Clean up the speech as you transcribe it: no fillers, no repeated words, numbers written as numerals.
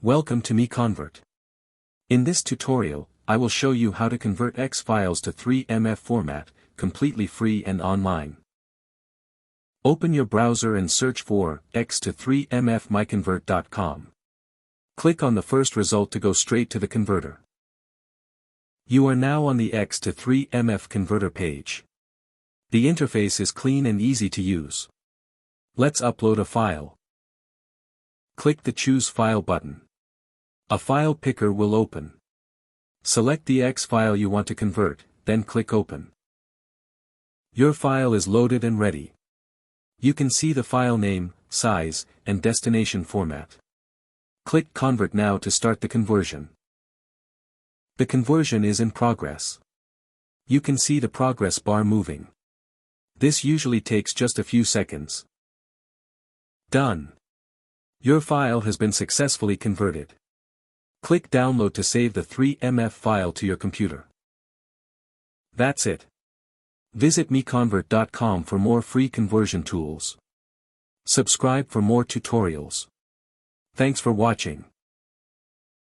Welcome to MiConvert. In this tutorial, I will show you how to convert X files to 3MF format, completely free and online. Open your browser and search for X to 3MF MiConvert.com. Click on the first result to go straight to the converter. You are now on the X to 3MF converter page. The interface is clean and easy to use. Let's upload a file. Click the Choose File button. A file picker will open. Select the X file you want to convert, then click Open. Your file is loaded and ready. You can see the file name, size, and destination format. Click Convert now to start the conversion. The conversion is in progress. You can see the progress bar moving. This usually takes just a few seconds. Done. Your file has been successfully converted. Click Download to save the 3MF file to your computer. That's it. Visit MiConvert.com for more free conversion tools. Subscribe for more tutorials. Thanks for watching.